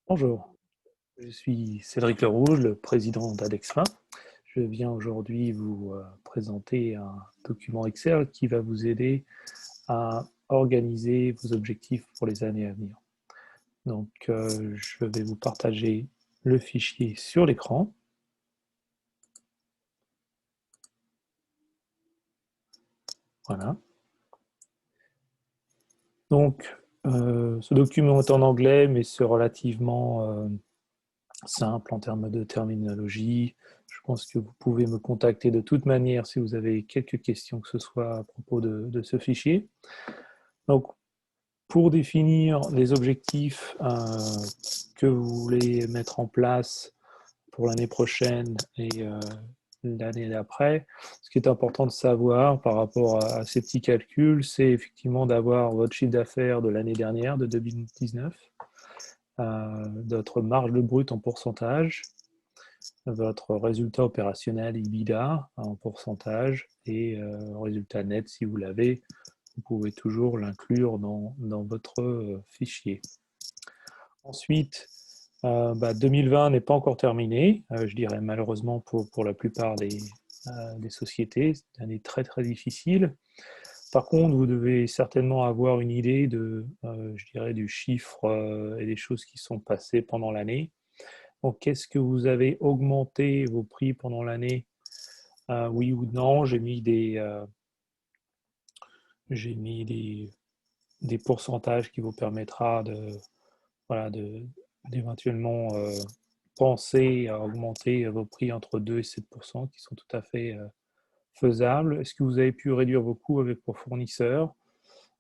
Bonjour, je suis Cédric Lerouge, le président d'Adexfin. Je viens aujourd'hui vous présenter un document Excel qui va vous aider à organiser vos objectifs pour les années à venir. Donc, je vais vous partager le fichier sur l'écran. Voilà. Donc, ce document est en anglais, mais c'est relativement simple en termes de terminologie. Je pense que vous pouvez me contacter de toute manière si vous avez quelques questions que ce soit à propos de ce fichier. Donc, pour définir les objectifs que vous voulez mettre en place pour l'année prochaine et l'année d'après, ce qui est important de savoir par rapport à ces petits calculs, c'est effectivement d'avoir votre chiffre d'affaires de l'année dernière, de 2019, votre marge de brut en pourcentage, votre résultat opérationnel EBITDA en pourcentage et résultat net si vous l'avez, vous pouvez toujours l'inclure dans votre fichier. Ensuite, 2020 n'est pas encore terminé, je dirais malheureusement pour la plupart des sociétés, c'est une année très très difficile. Par contre, vous devez certainement avoir une idée je dirais, du chiffre et des choses qui sont passées pendant l'année. Donc, qu'est-ce que vous avez augmenté vos prix pendant l'année? Oui ou non? J'ai mis des pourcentages qui vous permettra voilà, d'éventuellement penser à augmenter vos prix entre 2 et 7%, qui sont tout à fait faisables. Est-ce que vous avez pu réduire vos coûts avec vos fournisseurs?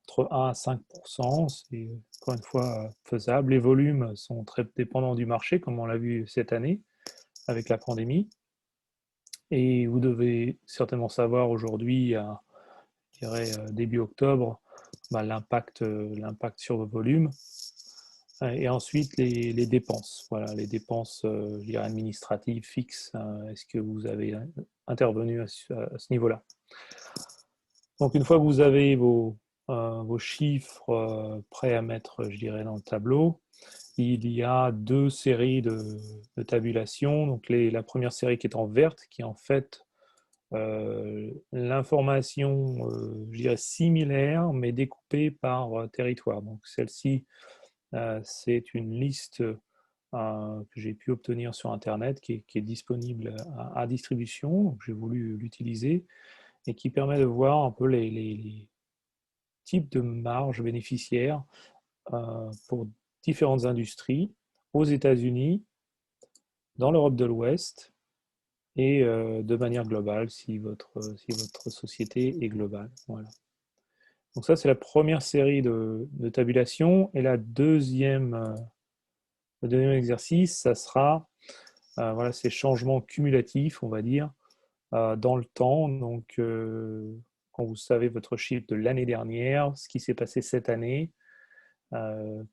Entre 1 à 5%, c'est encore une fois faisable. Les volumes sont très dépendants du marché, comme on l'a vu cette année avec la pandémie. Et vous devez certainement savoir aujourd'hui, je dirais début octobre, l'impact sur vos volumes. Et ensuite, les dépenses. Voilà, les dépenses je dirais administratives fixes. Est-ce que vous avez intervenu à ce niveau-là? Donc, une fois que vous avez vos chiffres prêts à mettre, je dirais, dans le tableau, il y a deux séries de tabulations. Donc, la première série qui est en verte, qui est en fait l'information, je dirais, similaire, mais découpée par territoire. Donc, celle-ci, c'est une liste que j'ai pu obtenir sur Internet qui est disponible à distribution. Donc, j'ai voulu l'utiliser et qui permet de voir un peu les types de marges bénéficiaires pour différentes industries aux États-Unis, dans l'Europe de l'Ouest et de manière globale si votre société est globale. Voilà. Donc ça, c'est la première série de tabulations. Et le deuxième exercice, ça sera voilà, ces changements cumulatifs, on va dire, dans le temps. Donc, quand vous savez votre chiffre de l'année dernière, ce qui s'est passé cette année,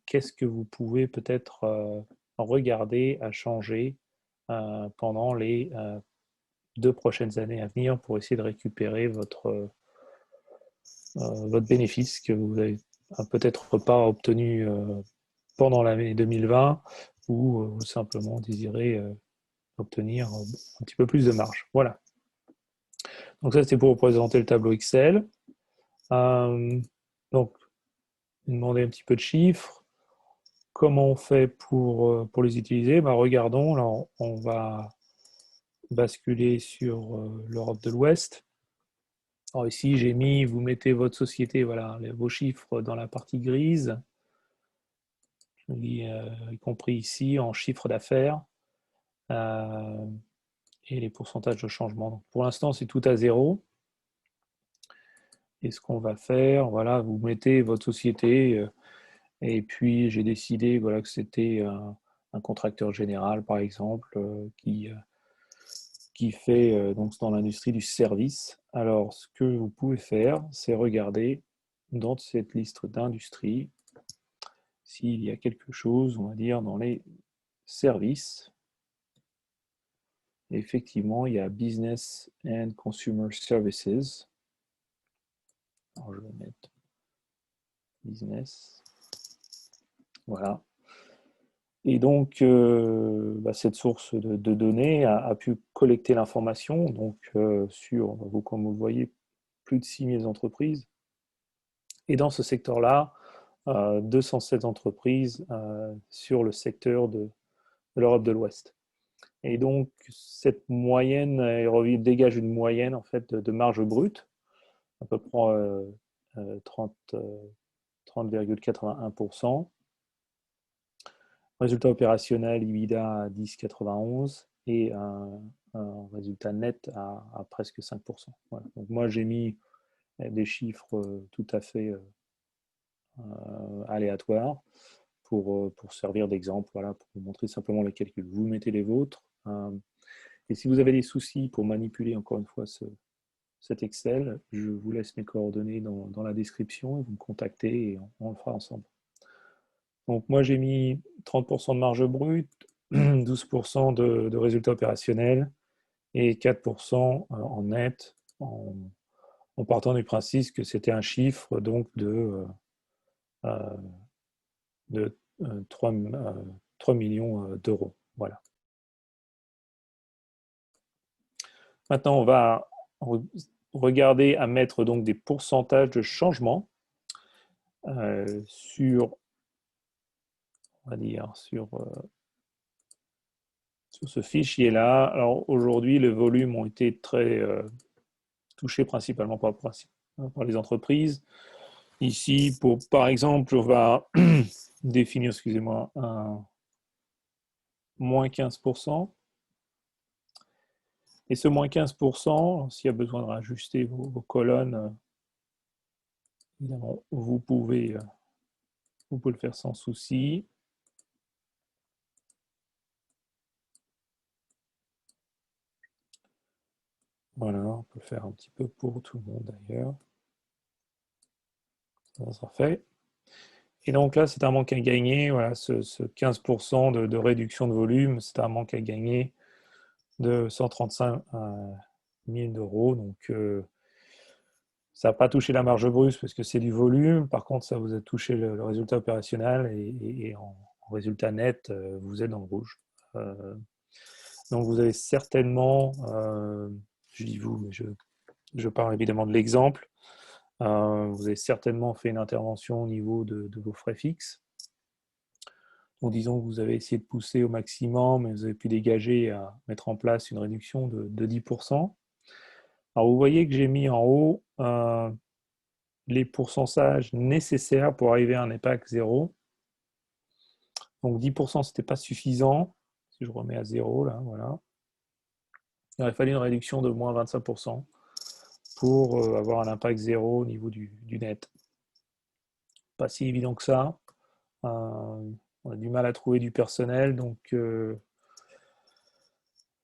qu'est-ce que vous pouvez peut-être regarder à changer pendant les 2 prochaines années à venir pour essayer de récupérer votre bénéfice que vous n'avez peut-être pas obtenu pendant l'année 2020 ou simplement désirez obtenir un petit peu plus de marge. Voilà. Donc ça, c'est pour vous présenter le tableau Excel. Donc, demander un petit peu de chiffres. Comment on fait pour les utiliser? Regardons, alors on va basculer sur l'Europe de l'Ouest. Alors ici, j'ai mis, vous mettez votre société, voilà, vos chiffres dans la partie grise, y compris ici en chiffre d'affaires et les pourcentages de changement. Donc, pour l'instant, c'est tout à zéro. Et ce qu'on va faire, voilà, vous mettez votre société et puis j'ai décidé voilà, que c'était un contracteur général, par exemple, qui fait donc dans l'industrie du service. Alors, ce que vous pouvez faire, c'est regarder dans cette liste d'industries s'il y a quelque chose, on va dire, dans les services. Et effectivement, il y a Business and Consumer Services. Alors, je vais mettre Business. Voilà. Et donc, cette source de données a pu collecter l'information donc, sur, comme vous le voyez, plus de 6000 entreprises. Et dans ce secteur-là, 207 entreprises sur le secteur de l'Europe de l'Ouest. Et donc, cette moyenne dégage une moyenne en fait, de marge brute, à peu près 30,81%. Résultat opérationnel, EBITDA à 10,91 et un résultat net à presque 5%. Voilà. Donc moi, j'ai mis des chiffres tout à fait aléatoires pour servir d'exemple, voilà, pour vous montrer simplement les calculs. Vous mettez les vôtres. Et si vous avez des soucis pour manipuler encore une fois cet Excel, je vous laisse mes coordonnées dans la description et vous me contactez et on le fera ensemble. Donc moi j'ai mis 30% de marge brute, 12% de résultats opérationnels et 4% en net en partant du principe que c'était un chiffre donc de 3 millions d'euros. Voilà. Maintenant, on va regarder à mettre donc des pourcentages de changement sur, on va dire, sur ce fichier-là. Alors aujourd'hui, les volumes ont été très touchés principalement par les entreprises. Ici, par exemple, on va définir, excusez-moi, un moins 15%. Et ce moins 15%, s'il y a besoin de rajuster vos colonnes, évidemment, vous pouvez le faire sans souci. Voilà, on peut le faire un petit peu pour tout le monde d'ailleurs. Ça sera fait. Et donc là, c'est un manque à gagner. Voilà, ce 15% de réduction de volume, c'est un manque à gagner de 135 000 euros. Donc, ça n'a pas touché la marge brute parce que c'est du volume. Par contre, ça vous a touché le résultat opérationnel et en résultat net, vous êtes dans le rouge. Donc, vous avez certainement, je dis vous, mais je parle évidemment de l'exemple, vous avez certainement fait une intervention au niveau de vos frais fixes. Donc, disons que vous avez essayé de pousser au maximum, mais vous avez pu dégager à mettre en place une réduction de 10%. Alors, vous voyez que j'ai mis en haut les pourcentages nécessaires pour arriver à un impact zéro. Donc 10%, ce n'était pas suffisant. Si je remets à zéro, là, voilà. Il aurait fallu une réduction de moins 25% pour avoir un impact zéro au niveau du net. Pas si évident que ça. On a du mal à trouver du personnel, donc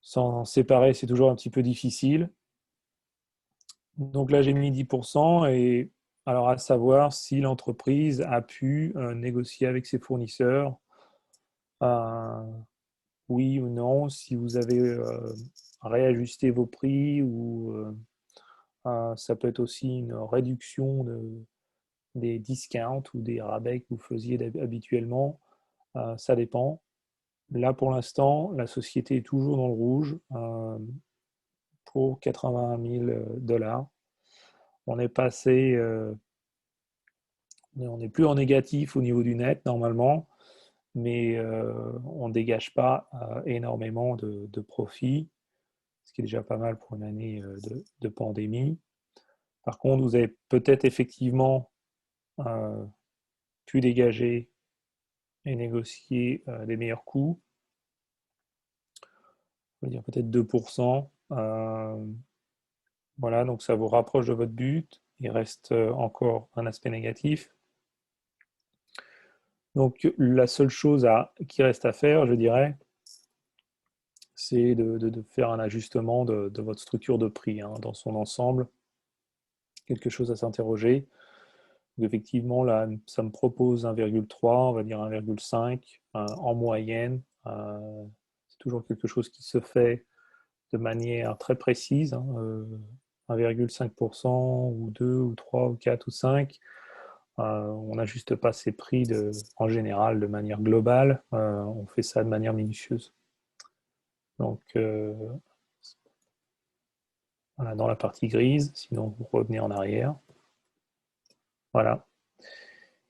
s'en séparer, c'est toujours un petit peu difficile. Donc là, j'ai mis 10%, et alors à savoir si l'entreprise a pu négocier avec ses fournisseurs, oui ou non, si vous avez réajusté vos prix, ou ça peut être aussi une réduction des discounts ou des rabais que vous faisiez habituellement, ça dépend. Là, pour l'instant, la société est toujours dans le rouge pour 80 000 $. On est passé, on n'est plus en négatif au niveau du net normalement, mais on ne dégage pas énormément de profit, ce qui est déjà pas mal pour une année de pandémie. Par contre, vous avez peut-être effectivement pu dégager et négocier des meilleurs coûts, on va dire peut-être 2%. Voilà, donc ça vous rapproche de votre but. Il reste encore un aspect négatif. Donc la seule chose qui reste à faire, je dirais, c'est de faire un ajustement de votre structure de prix dans son ensemble. Quelque chose à s'interroger. Effectivement, là, ça me propose 1,3, on va dire 1,5 en moyenne. C'est toujours quelque chose qui se fait de manière très précise, 1,5% ou 2 ou 3 ou 4 ou 5. on n'ajuste pas ses prix en général de manière globale, on fait ça de manière minutieuse. Donc, voilà, dans la partie grise, sinon vous revenez en arrière. Voilà.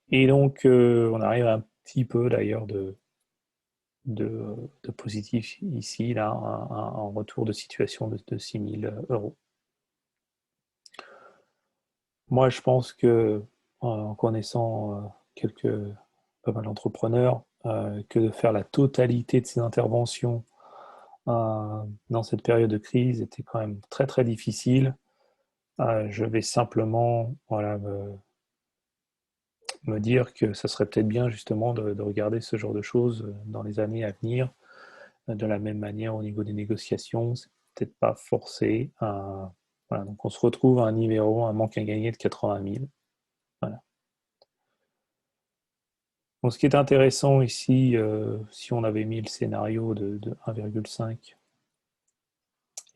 Et donc, on arrive à un petit peu d'ailleurs de positif ici, là, un retour de situation de 6 000 euros. Moi, je pense que, en connaissant pas mal d'entrepreneurs, que de faire la totalité de ces interventions dans cette période de crise était quand même très très difficile. Je vais simplement voilà, me dire que ça serait peut-être bien justement de regarder ce genre de choses dans les années à venir. De la même manière, au niveau des négociations, c'est peut-être pas forcé. Voilà, donc on se retrouve à un manque à gagner de 80 000. Voilà. Donc ce qui est intéressant ici, si on avait mis le scénario de 1,5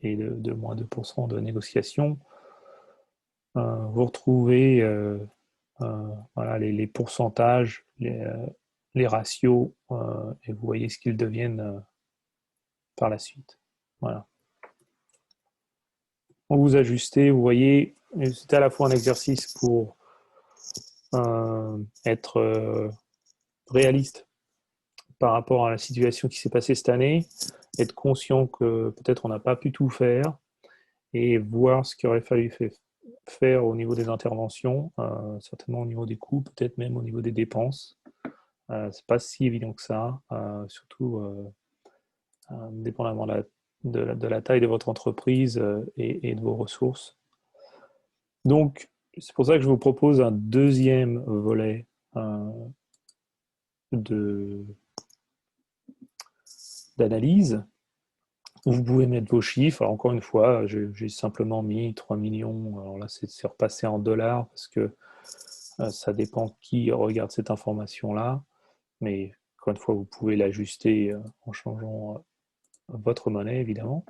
et de moins 2% de négociation, vous retrouvez voilà, les pourcentages, les ratios, et vous voyez ce qu'ils deviennent par la suite. Voilà. Donc vous ajustez, vous voyez, c'est à la fois un exercice pour être réaliste par rapport à la situation qui s'est passée cette année, être conscient que peut-être on n'a pas pu tout faire et voir ce qu'il aurait fallu faire au niveau des interventions, certainement au niveau des coûts, peut-être même au niveau des dépenses. C'est pas si évident que ça, surtout dépendamment de la taille de votre entreprise et de vos ressources. Donc, c'est pour ça que je vous propose un deuxième volet d'analyse. Vous pouvez mettre vos chiffres. Alors, encore une fois, j'ai simplement mis 3 millions. Alors là, c'est repassé en dollars parce que ça dépend qui regarde cette information-là. Mais encore une fois, vous pouvez l'ajuster en changeant votre monnaie, évidemment.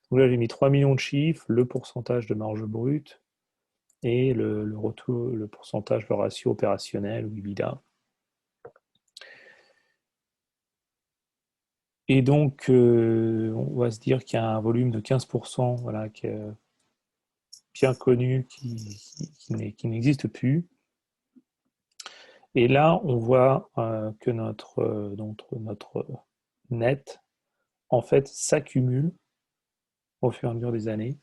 Donc là, j'ai mis 3 millions de chiffres, le pourcentage de marge brute et le retour, le pourcentage, le ratio opérationnel ou EBITDA. Et donc, on va se dire qu'il y a un volume de 15%, voilà, qui est bien connu, qui n'existe plus. Et là, on voit que notre net, en fait, s'accumule au fur et à mesure des années.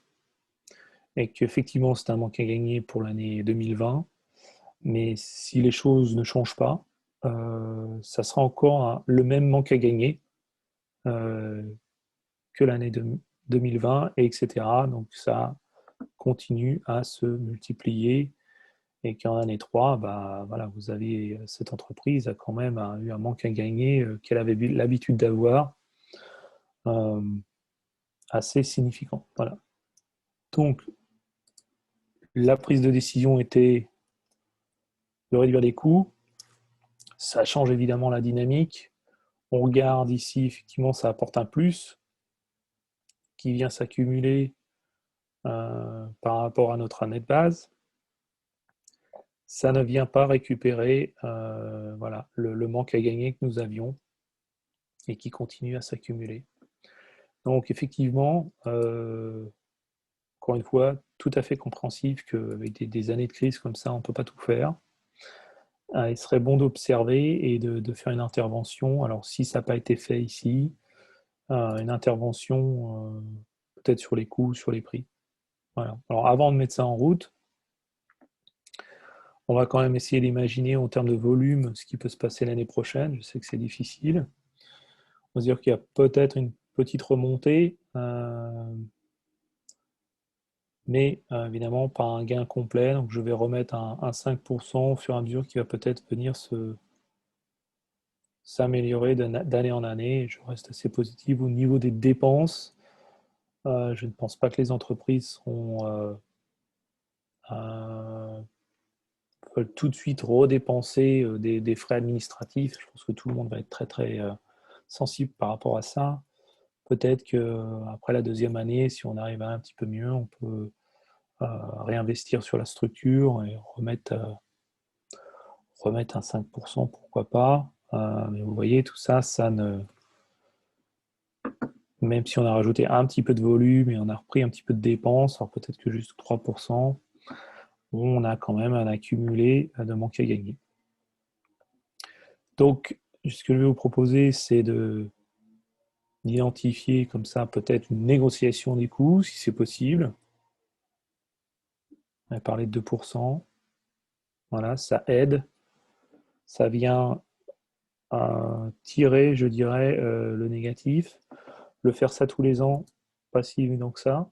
Et qu'effectivement, c'est un manque à gagner pour l'année 2020. Mais si les choses ne changent pas, ça sera encore le même manque à gagner que l'année 2020, et etc. Donc ça continue à se multiplier et qu'en année 3, bah, voilà, vous avez cette entreprise a quand même eu un manque à gagner qu'elle avait l'habitude d'avoir euh, assez significant. Voilà. Donc la prise de décision était de réduire les coûts. Ça change évidemment la dynamique. On regarde ici, effectivement, ça apporte un plus qui vient s'accumuler par rapport à notre année de base. Ça ne vient pas récupérer voilà, le manque à gagner que nous avions et qui continue à s'accumuler. Donc effectivement, encore une fois, tout à fait compréhensif qu'avec des années de crise comme ça, on ne peut pas tout faire. Il serait bon d'observer et de faire une intervention. Alors si ça n'a pas été fait ici, une intervention peut-être sur les coûts, sur les prix. Voilà. Alors avant de mettre ça en route, on va quand même essayer d'imaginer en termes de volume ce qui peut se passer l'année prochaine. Je sais que c'est difficile. On va dire qu'il y a peut-être une petite remontée, mais évidemment pas un gain complet. Donc je vais remettre un 5% au fur et à mesure qui va peut-être venir s'améliorer d'année en année. Je reste assez positif au niveau des dépenses. Je ne pense pas que les entreprises veulent tout de suite redépenser des frais administratifs. Je pense que tout le monde va être très très sensible par rapport à ça. Peut-être qu'après la deuxième année, si on arrive à un petit peu mieux, on peut réinvestir sur la structure et remettre remettre un 5%, pourquoi pas. Mais vous voyez, tout ça, ça ne... Même si on a rajouté un petit peu de volume et on a repris un petit peu de dépenses, alors peut-être que juste 3%, on a quand même un accumulé de manque à gagner. Donc, ce que je vais vous proposer, c'est d'identifier comme ça peut-être une négociation des coûts, si c'est possible. On a parlé de 2%. Voilà, ça aide. Ça vient tirer, je dirais, le négatif. Le faire ça tous les ans, pas si évident que ça.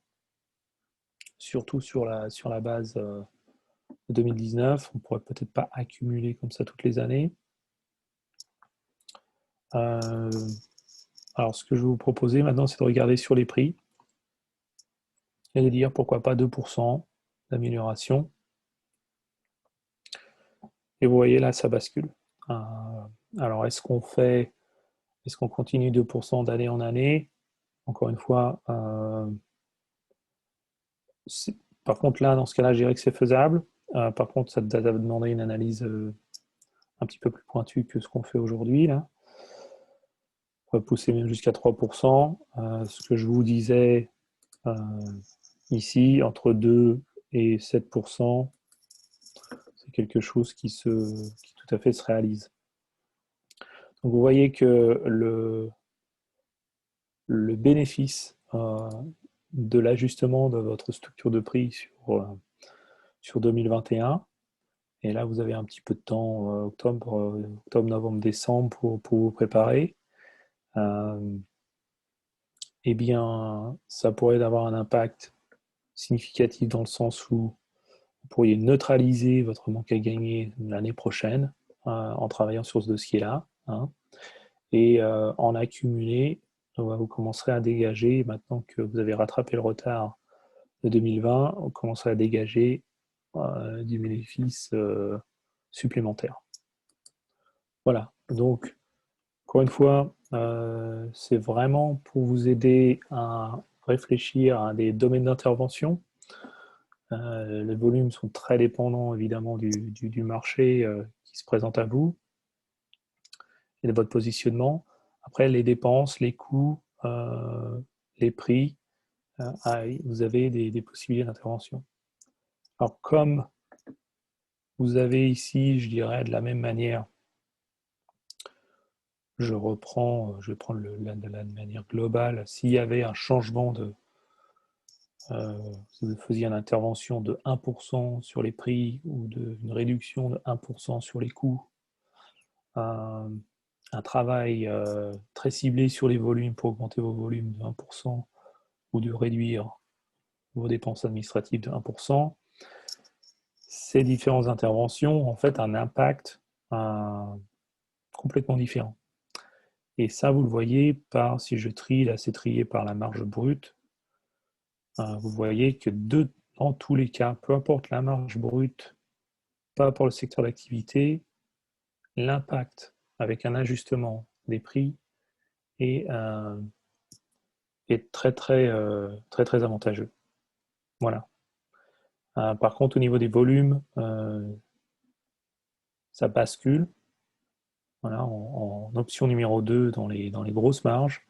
Surtout sur la base de 2019. On ne pourrait peut-être pas accumuler comme ça toutes les années. Alors, ce que je vais vous proposer maintenant, c'est de regarder sur les prix et de dire pourquoi pas 2% d'amélioration. Et vous voyez, là, ça bascule. Alors, est-ce qu'on continue 2% d'année en année? Encore une fois, par contre, là, dans ce cas-là, je dirais que c'est faisable. Par contre, ça va demander une analyse un petit peu plus pointue que ce qu'on fait aujourd'hui, là. On va pousser même jusqu'à 3%. Ce que je vous disais ici, entre 2 et 7%, c'est quelque chose qui tout à fait se réalise. Donc vous voyez que le bénéfice de l'ajustement de votre structure de prix sur 2021, et là vous avez un petit peu de temps, octobre, novembre, décembre, pour vous préparer, eh bien ça pourrait avoir un impact significatif dans le sens où vous pourriez neutraliser votre manque à gagner l'année prochaine en travaillant sur ce dossier-là, hein, et en accumuler, vous commencerez à dégager, maintenant que vous avez rattrapé le retard de 2020, vous commencerez à dégager du bénéfice supplémentaire. Voilà, donc encore une fois, c'est vraiment pour vous aider à réfléchir à des domaines d'intervention. Les volumes sont très dépendants évidemment du marché qui se présente à vous et de votre positionnement. Après, les dépenses, les coûts, les prix, vous avez des possibilités d'intervention. Alors, comme vous avez ici, je dirais de la même manière, je vais prendre de manière globale, s'il y avait un changement si vous faisiez une intervention de 1% sur les prix ou une réduction de 1% sur les coûts, un travail très ciblé sur les volumes pour augmenter vos volumes de 1% ou de réduire vos dépenses administratives de 1%, ces différentes interventions ont en fait un impact complètement différent. Et ça, vous le voyez par, si je trie, là c'est trié par la marge brute, vous voyez que dans tous les cas, peu importe la marge brute, peu importe le secteur d'activité, l'impact avec un ajustement des prix est très très avantageux. Voilà. Par contre, au niveau des volumes, ça bascule. Voilà, en option numéro 2 dans les grosses marges.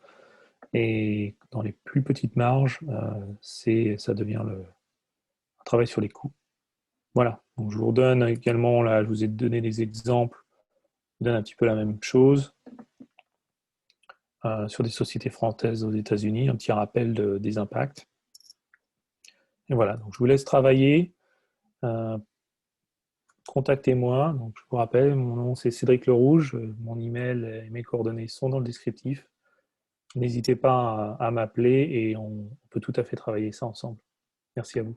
Et dans les plus petites marges, ça devient un travail sur les coûts. Voilà. Donc je vous redonne également, là, je vous ai donné des exemples, je vous donne un petit peu la même chose sur des sociétés françaises aux États-Unis, un petit rappel des impacts. Et voilà, donc je vous laisse travailler. Contactez-moi. Donc je vous rappelle, mon nom c'est Cédric Lerouge, mon email et mes coordonnées sont dans le descriptif. N'hésitez pas à m'appeler et on peut tout à fait travailler ça ensemble. Merci à vous.